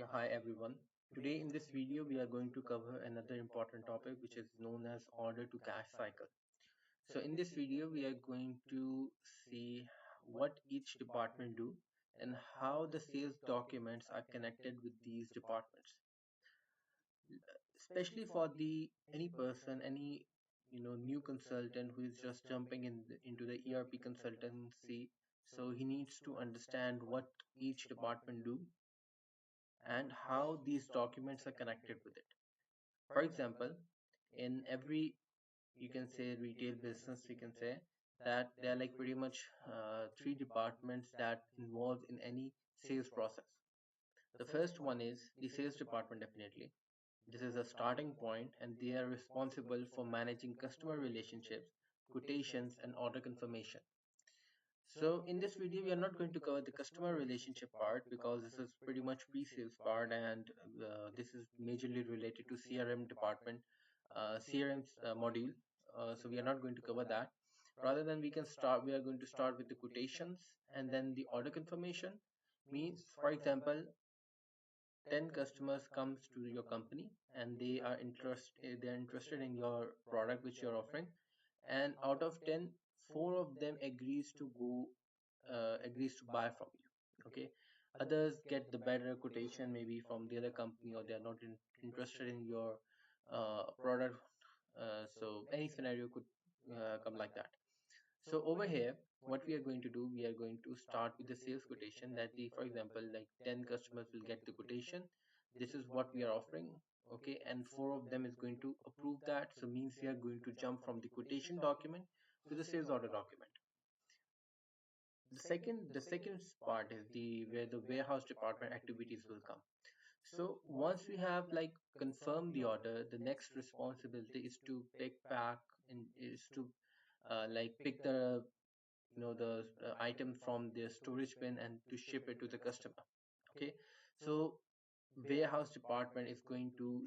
Yeah, hi everyone. Today in this video we are going to cover another important topic which is known as order to cash cycle. So in this video we are going to see what each department do and how the sales documents are connected with these departments. Especially for the any person, any new consultant who is just jumping into the ERP consultancy, so he needs to understand what each department do and how these documents are connected with it. For example, in every, you can say, retail business, we can say that there are like pretty much three departments that involved in any sales process. The first one is the sales department, definitely. This is a starting point, and they are responsible for managing customer relationships, quotations, and order confirmation. So in this video, we are not going to cover the customer relationship part because this is pretty much pre-sales part, and this is majorly related to CRM department, CRM module. So we are not going to cover that. Rather than we are going to start with the quotations and then the order confirmation. Means, for example, 10 customers comes to your company and they are interested in your product which you're offering, and out of 10, 4 of them agrees to buy from you. Okay, others get the better quotation maybe from the other company, or they are not interested in your product. So any scenario could come like that. So over here, what we are going to do, we are going to start with the sales quotation, that the, for example, like 10 customers will get the quotation. This is what we are offering. Okay, and 4 of them is going to approve that. So means we are going to jump from the quotation document to the sales order document. The second part is the where the warehouse department activities will come. So once we have like confirmed the order, the next responsibility is to pick pack and is to like pick the item from their storage bin and to ship it to the customer. Okay, so warehouse department is going to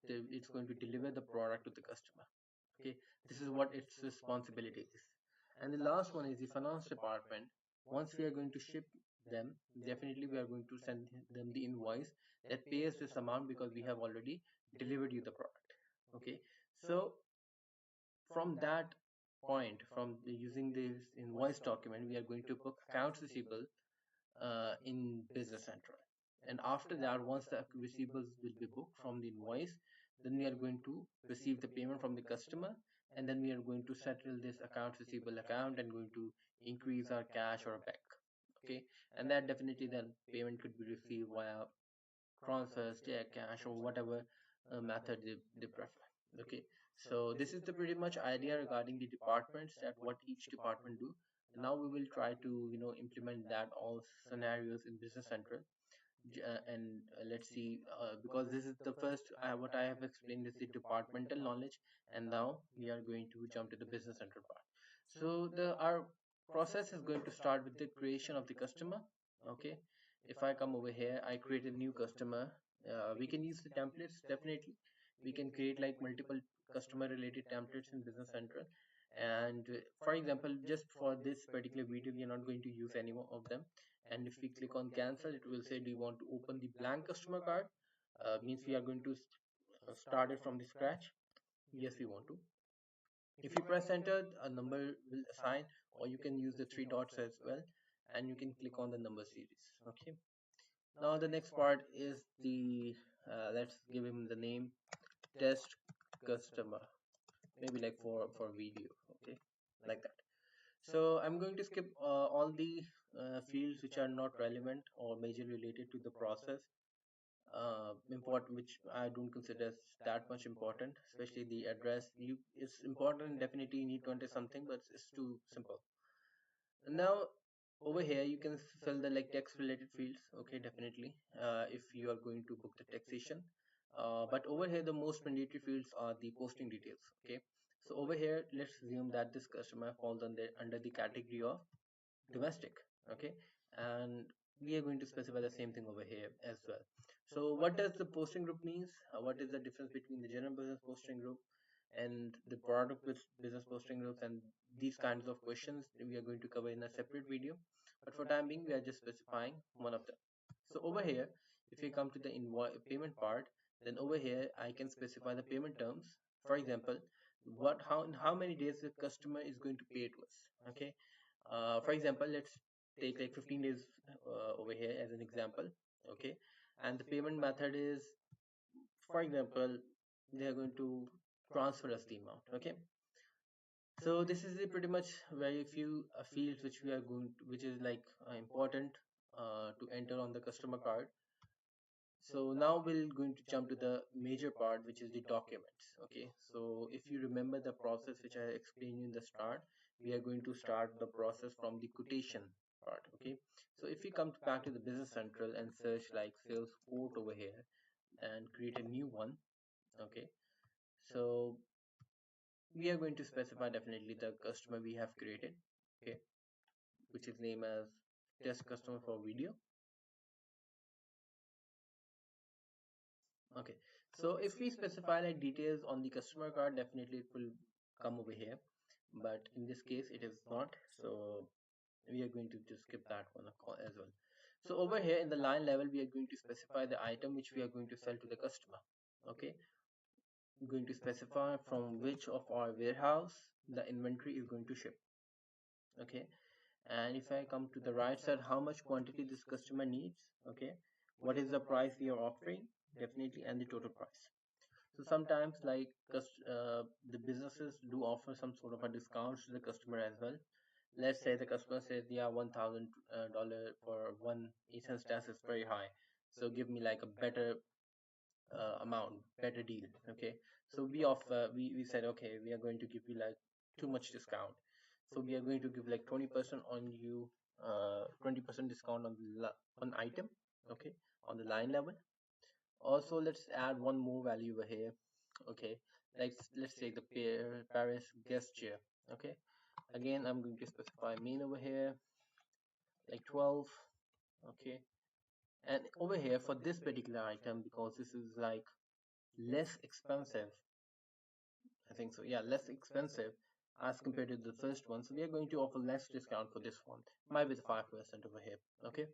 it's going to deliver the product to the customer. Okay, this is what its responsibility is. And the last one is the finance department. Once we are going to ship them, definitely we are going to send them the invoice that pays this amount because we have already delivered you the product. Okay, so from that point, using this invoice document, we are going to book accounts receivable in business central. And after that, once the receivables will be booked from the invoice, then we are going to receive the payment from the customer, and then we are going to settle this accounts receivable account and going to increase our cash or bank. Okay, and that definitely then payment could be received via transfers, check, cash, or whatever method they prefer. Okay, so this is the pretty much idea regarding the departments, that what each department do. And now we will try to implement that all scenarios in business central. And let's see, because this is the first, what I have explained is the departmental knowledge, and now we are going to jump to the business central part. So the our process is going to start with the creation of the customer. Okay, if I come over here, I create a new customer. We can use the templates, definitely. We can create like multiple customer related templates in business central. And for example, just for this particular video, we are not going to use any of them. And if we click on cancel, it will say, do you want to open the blank customer card? Means we are going to start it from the scratch. Yes, we want to. If you press enter, a number will assign, or you can use the three dots as well, and you can click on the number series. Okay, now the next part is the let's give him the name test customer, maybe like for video. Okay, like that. So I'm going to skip all the fields which are not relevant or major related to the process, important, which I don't consider as that much important. Especially the address, you it's important, definitely you need to enter something, but it's too simple. And now over here you can fill the like text related fields. Okay, definitely, if you are going to book the taxation. But over here the most mandatory fields are the posting details. Okay, so over here let's assume that this customer falls under the category of domestic. Okay, and we are going to specify the same thing over here as well. So what does the posting group means? What is the difference between the general business posting group and the product with business posting groups, and these kinds of questions we are going to cover in a separate video, but for time being we are just specifying one of them. So over here If we come to the invoice payment part, then over here I can specify the payment terms. For example, what how in how many days the customer is going to pay to us. Okay, for example, let's take like 15 days over here as an example. Okay, and the payment method is, for example, they are going to transfer us the amount. Okay, so this is the pretty much very few fields which we are going to, which is like important to enter on the customer card. So now we're going to jump to the major part, which is the documents. Okay, so if you remember the process which I explained in the start, we are going to start the process from the quotation part. Okay, so if we come back to the business central and search like sales quote over here and create a new one. Okay, so we are going to specify definitely the customer we have created. Okay, which is named as test customer for video. Okay, so if we specify like details on the customer card, definitely it will come over here. But in this case, it is not. So we are going to just skip that one as well. So over here in the line level, we are going to specify the item which we are going to sell to the customer. Okay, we're going to specify from which of our warehouse the inventory is going to ship. Okay, and if I come to the right side, how much quantity this customer needs. Okay, what is the price we are offering, definitely, and the total price. So sometimes like the businesses do offer some sort of a discount to the customer as well. Let's say the customer says, yeah, $1,000 for one essence test is very high, so give me like a better amount, better deal. Okay, so we said, okay, we are going to give you like too much discount, so we are going to give like 20% on you, 20% discount on on item. Okay, on the line level. Also, let's add one more value over here. Okay, let's take the Paris guest chair. Okay, again I'm going to specify mean over here like 12. Okay, and over here for this particular item, because this is like less expensive, I think so, yeah, less expensive as compared to the first one, so we are going to offer less discount for this one, might be the 5% over here. Okay,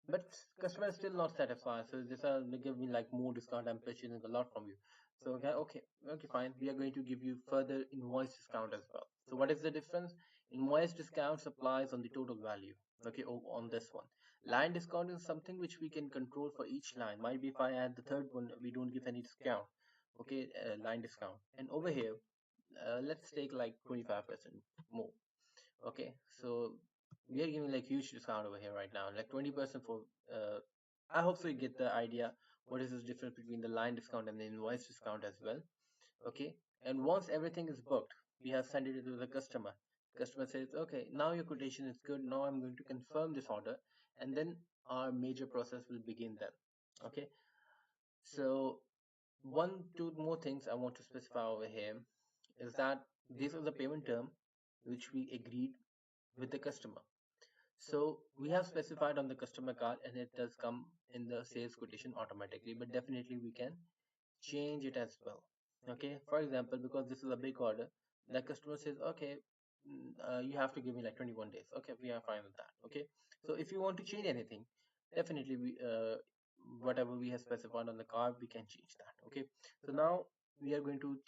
but customer is still not satisfied, so this are they give me like more discount, I'm purchasing a lot from you. So okay, fine, we are going to give you further invoice discount as well. So what is the difference? Invoice discount applies on the total value. Okay, on this one, line discount is something which we can control for each line. Might be if I add the third one, we don't give any discount. Okay, line discount. And over here, let's take like 25% more. Okay, so we are giving like huge discount over here right now, like 20% for I hope so you get the idea what is this difference between the line discount and the invoice discount as well. Okay, and once everything is booked, we have sent it to the customer. Customer says, okay, now your quotation is good, now I'm going to confirm this order, and then our major process will begin then. Okay, so one two more things I want to specify over here is that this is the payment term which we agreed with the customer. So we have specified on the customer card and it does come in the sales quotation automatically, but definitely we can change it as well. Okay, for example, because this is a big order, the customer says, okay, you have to give me like 21 days. Okay, we are fine with that. Okay, so if you want to change anything, definitely whatever we have specified on the card, we can change that. Okay, so now we are going to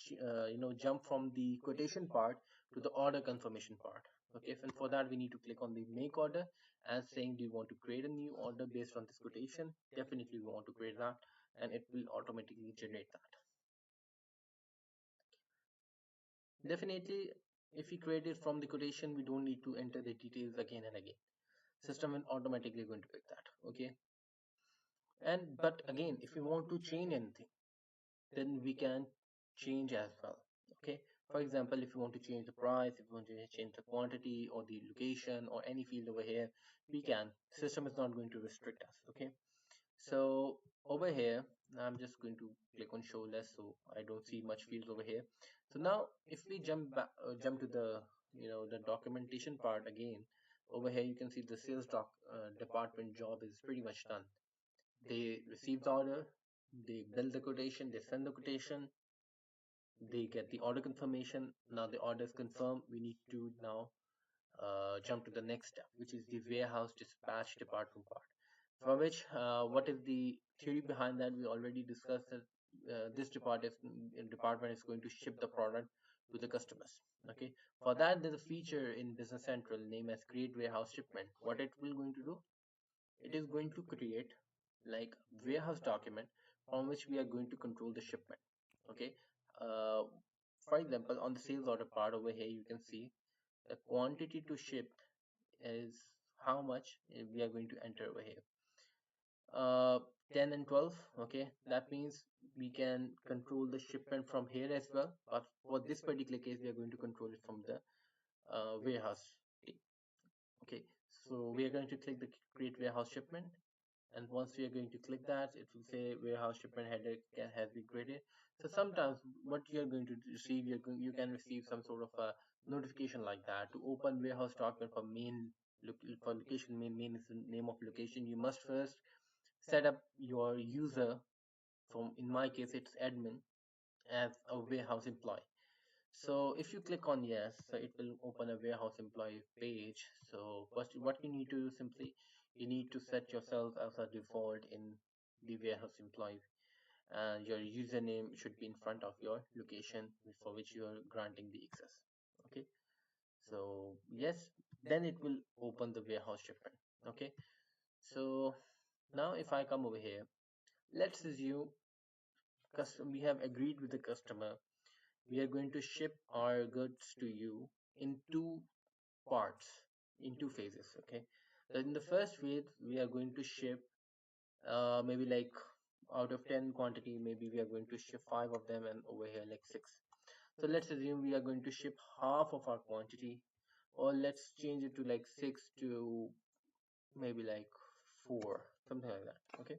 jump from the quotation part to the order confirmation part. Okay, and for that we need to click on the make order and saying, do you want to create a new order based on this quotation? Definitely we want to create that, and it will automatically generate that. Definitely, if we create it from the quotation, we don't need to enter the details again and again. System will automatically going to pick that. Okay, and but again, if we want to change anything, then we can change as well. Okay, for example, if you want to change the price, if you want to change the quantity or the location or any field over here, we can. System is not going to restrict us. Okay, so over here, I'm just going to click on show less, so I don't see much fields over here. So now if we jump to the the documentation part again, over here you can see the sales department job is pretty much done. They receive the order, they build the quotation, they send the quotation, they get the order confirmation. Now the order is confirmed. We need to now jump to the next step, which is the warehouse dispatch department part. for which what is the theory behind that, we already discussed that this department is going to ship the product to the customers. Okay, for that there's a feature in Business Central named as create warehouse shipment. What it will going to do, it is going to create like warehouse document from which we are going to control the shipment. Okay, uh, for example, on the sales order part over here, you can see the quantity to ship is how much we are going to enter over here. uh 10 and 12. Okay, that means we can control the shipment from here as well, but for this particular case we are going to control it from the warehouse team. Okay, so we are going to click the create warehouse shipment, and once we are going to click that, it will say warehouse shipment header has been created. So sometimes what you are going to receive, you can receive some sort of a notification like that. To open warehouse document for for location, main is the name of location, you must first set up your user, from in my case it's admin, as a warehouse employee. So if you click on yes, so it will open a warehouse employee page. So first what you need to do, simply you need to set yourself as a default in the warehouse employee, and your username should be in front of your location for which you are granting the access. Okay, so yes, then it will open the warehouse shipment. Okay, so now if I come over here, let's assume we have agreed with the customer, we are going to ship our goods to you in two parts, in two phases. Okay, so in the first phase we are going to ship maybe like out of 10 quantity, maybe we are going to ship 5 of them, and over here like 6. So let's assume we are going to ship half of our quantity, or let's change it to like 6 to maybe like 4, something like that. Okay,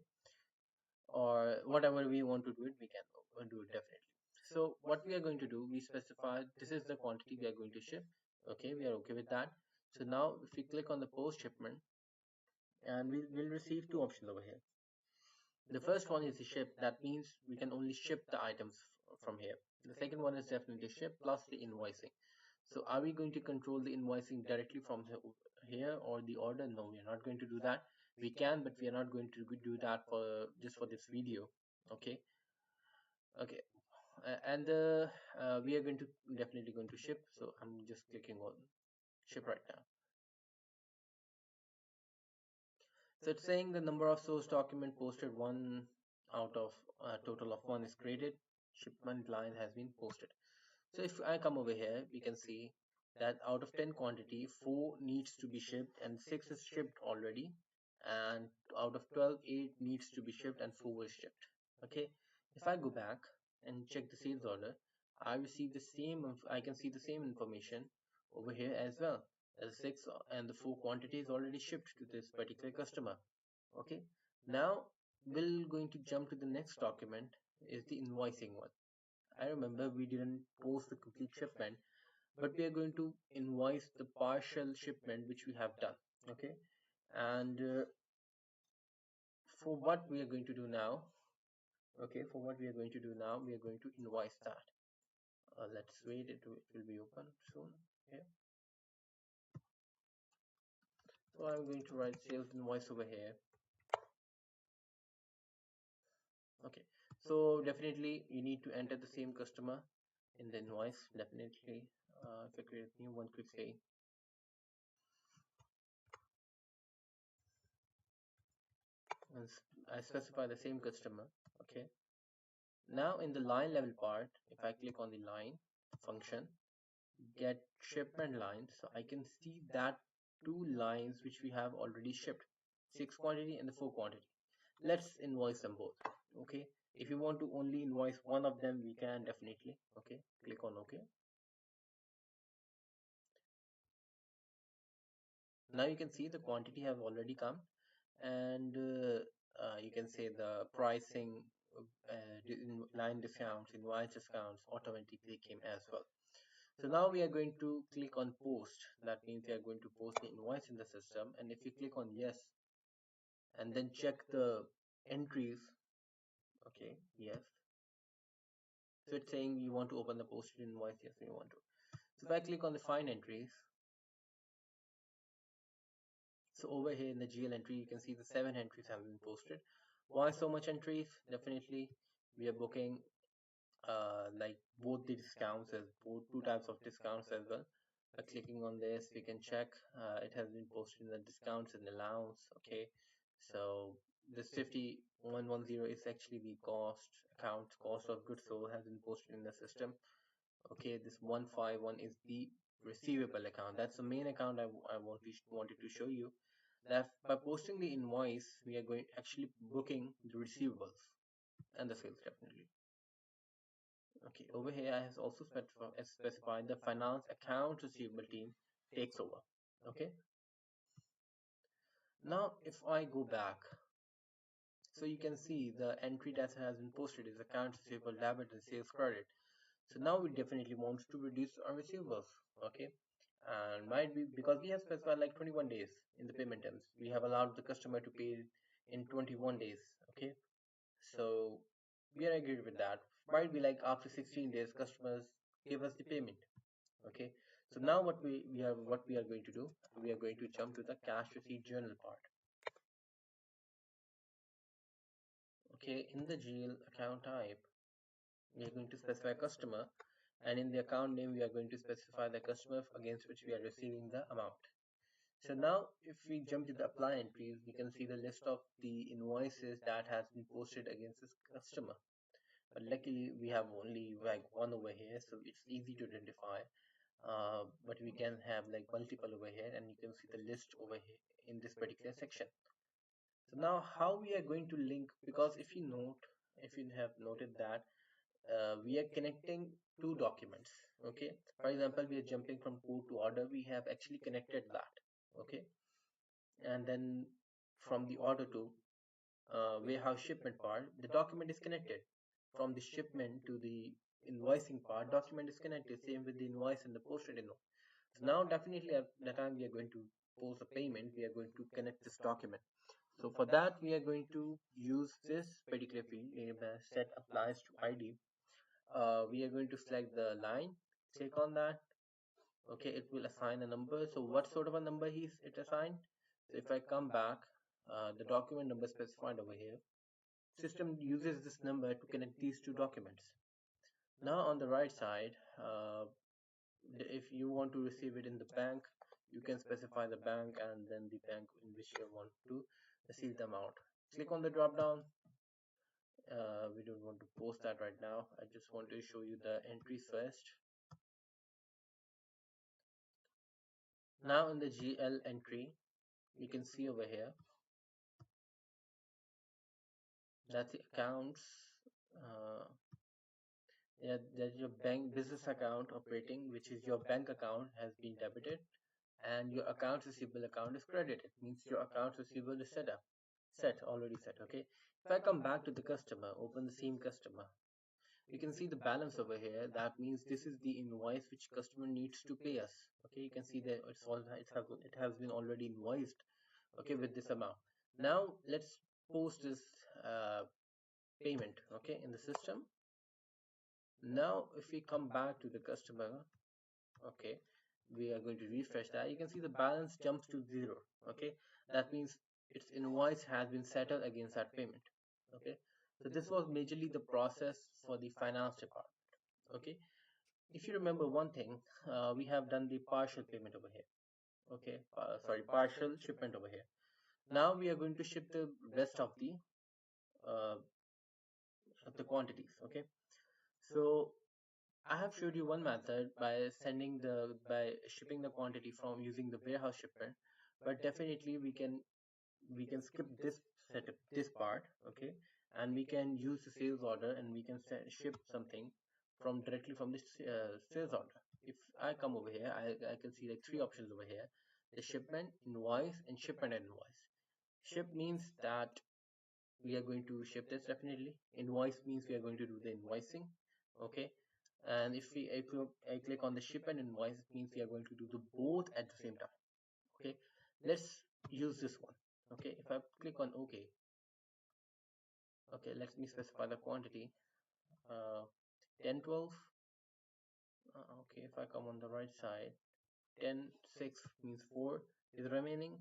or whatever we want to do it, we can do it definitely. So what we are going to do, we specify this is the quantity we are going to ship. Okay, we are okay with that. So now if we click on the post shipment, and we will receive two options over here. The first one is the ship, that means we can only ship the items from here. The second one is definitely ship plus the invoicing. So are we going to control the invoicing directly from here or the order? No, we are not going to do that. We can, but we are not going to do that for just for this video. Okay, okay. And we are going to definitely going to ship, so I'm just clicking on ship right now. So it's saying the number of source document posted, one out of a total of one is created, shipment line has been posted. So if I come over here, we can see that out of 10 quantity, 4 needs to be shipped and 6 is shipped already, and out of 12, 8 needs to be shipped and 4 is shipped. Okay, if I go back and check the sales order, I receive the same, I can see the same information over here as well. The 6 and the 4 quantity is already shipped to this particular customer. Okay, now we're going to jump to the next document, is the invoicing one. I remember we didn't post the complete shipment, but we are going to invoice the partial shipment which we have done. Okay, and for what we are going to do now, okay, for what we are going to do now, we are going to invoice that. Let's wait, it will be open soon. Okay, so I'm going to write sales invoice over here. Okay, so definitely you need to enter the same customer in the invoice. Definitely, if I create a new one, could say and I specify the same customer. Okay, now in the line level part, if I click on the line function, get shipment lines, so I can see that two lines which we have already shipped, 6 quantity and the 4 quantity. Let's invoice them both. Okay, if you want to only invoice one of them, we can definitely. Okay, click on OK. Now you can see the quantity have already come, and you can say the pricing, line discounts, invoice discounts automatically came as well. So now we are going to click on post. That means we are going to post the invoice in the system, and if you click on yes and then check the entries, okay, yes, so it's saying you want to open the posted invoice, yes, we want to. So if I click on the find entries, So over here in the GL entry, you can see the 7 entries have been posted. Why so much entries? Definitely, we are booking like both the discounts as both two types of discounts as well. By clicking on this, we can check it has been posted in the discounts and allowance. Okay, so this 5110 is actually the cost of goods sold has been posted in the system. Okay, this 151 is the receivable account. That's the main account I wanted to show you that by posting the invoice, we are going actually booking the receivables and the sales definitely. Okay, over here I have also specified the finance account receivable team takes over. Okay, now if I go back, so you can see the entry that has been posted is account receivable debit and sales credit. So now we definitely want to reduce our receivables. Okay, and might be because we have specified like 21 days in the payment terms. We have allowed the customer to pay in 21 days. Okay, so we are agreed with that. Might be like after 16 days, customers give us the payment. Okay, so now what we are going to do, we are going to jump to the cash receipt journal part. Okay, in the GL account type, we are going to specify customer, and in the account name we are going to specify the customer against which we are receiving the amount. So now if we jump to the apply entries, we can see the list of the invoices that has been posted against this customer. But luckily we have only like one over here, so it's easy to identify. But we can have like multiple over here, and you can see the list over here in this particular section. So now how we are going to link, because if you have noted that we are connecting two documents. Okay, for example, we are jumping from quote to order, we have actually connected that. Okay, and then from the order to warehouse shipment part, the document is connected. From the shipment to the invoicing part, document is connected, same with the invoice and the posted invoice. So now definitely at the time we are going to post a payment, we are going to connect this document. So for that we are going to use this particular field named as set applies to ID. We are going to select the line, click on that. Okay, it will assign a number. So what sort of a number it assigned? So if I come back, the document number specified over here, system uses this number to connect these two documents. Now on the right side, if you want to receive it in the bank, you can specify the bank and then the bank in which you want to receive the amount. Click on the drop down. We don't want to post that right now. I just want to show you the entries first. Now in the GL entry, you can see over here that the accounts, uh, yeah, that your bank business account operating, which is your bank account, has been debited, and your accounts receivable account is credited. Means your accounts receivable is already set. Okay, if I come back to the customer, open the same customer, you can see the balance over here. That means this is the invoice which customer needs to pay us. Okay, you can see that it has been already invoiced. Okay, with this amount. Now let's post this uh, payment. Okay, in the system. Now if we come back to the customer, okay, we are going to refresh that. You can see the balance jumps to 0. Okay, that means its invoice has been settled against that payment. Okay, so this was majorly the process for the finance department. Okay, if you remember one thing, we have done the partial payment over here. Okay, sorry, partial shipment over here. Now we are going to ship the rest uh, of the quantities. Okay, so I have showed you one method by shipping the quantity from using the warehouse shipment, but definitely we can skip this setup, this part. Okay, and we can use the sales order, and we can ship something from directly from this sales order. If I come over here, I can see like three options over here: the shipment, invoice, and shipment and invoice. Ship means that we are going to ship this definitely. Invoice means we are going to do the invoicing. Okay, and I click on the ship and invoice, it means we are going to do the both at the same time. Okay, let's use this one. Okay, if I click on OK, okay, let me specify the quantity. 10 12. Okay, if I come on the right side, 10 6 means 4 is remaining,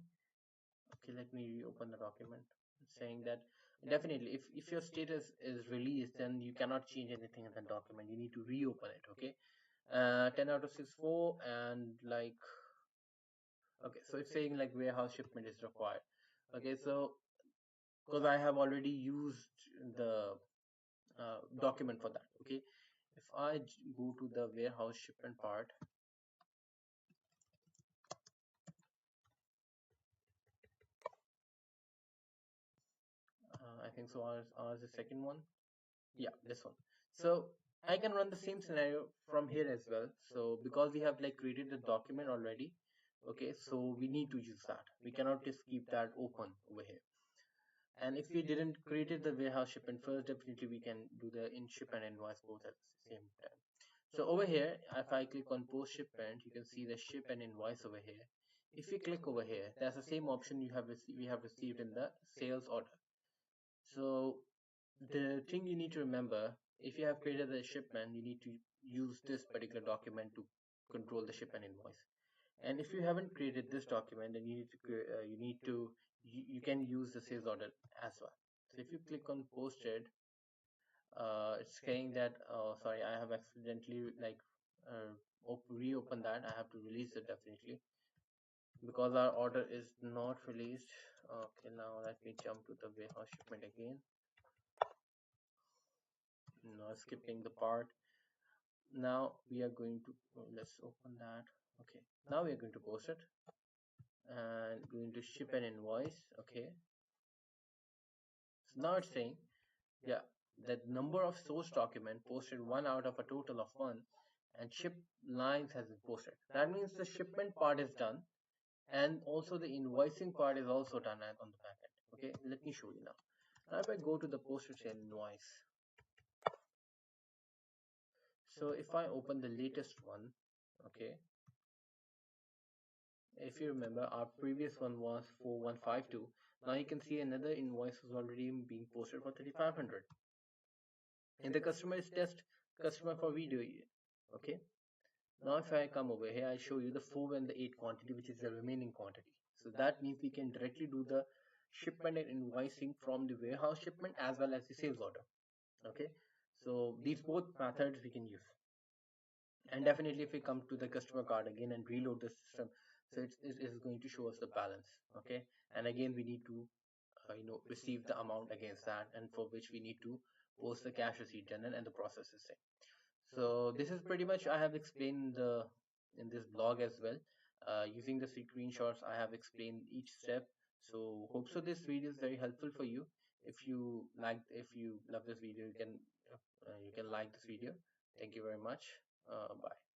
Okay, let me reopen the document. It's saying that definitely if your status is released, then you cannot change anything in the document. You need to reopen it. Okay. 10 out of 6 4 and like, okay, so it's saying like warehouse shipment is required. Okay, so because I have already used the document for that. Okay, if I go to the warehouse shipment part, I think so. Ours is the second one. Yeah, this one. So I can run the same scenario from here as well. So because we have like created the document already, okay, so we need to use that. We cannot just keep that open over here. And if we didn't created the warehouse shipment first, definitely we can do the in ship and invoice both at the same time. So over here, if I click on post shipment, you can see the ship and invoice over here. If we click over here, that's the same option we have received in the sales order. So the thing you need to remember, if you have created a shipment, you need to use this particular document to control the ship and invoice. And if you haven't created this document, then you can use the sales order as well. So if you click on posted, it's saying that, oh sorry, I have accidentally like uh, reopened that. I have to release it definitely because our order is not released. Okay, now let me jump to the warehouse shipment again. No, skipping the part. Now we are going to, let's open that. Okay, now we are going to post it and going to ship an invoice. Okay, so now it's saying, yeah, that number of source document posted one out of a total of one, and ship lines has been posted. That means the shipment part is done, and also the invoicing part is also done on the back end. Okay, let me show you now. Now if I go to the posted sale invoice, so if I open the latest one, okay, if you remember, our previous one was 4152. Now you can see another invoice is already being posted for 3500. And the customer is test customer for video. Okay. Now if I come over here, I show you the 4 and the 8 quantity, which is the remaining quantity. So that means we can directly do the shipment and invoicing from the warehouse shipment as well as the sales order. Okay. So these both methods we can use. And definitely if we come to the customer card again and reload the system, so it is going to show us the balance. Okay, and again we need to receive the amount against that, and for which we need to post the cash receipt journal and the process is same. So this is pretty much I have explained the in this blog as well. Using the screenshots I have explained each step. So hope so this video is very helpful for you. If you love this video, you can like this video. Thank you very much. Bye.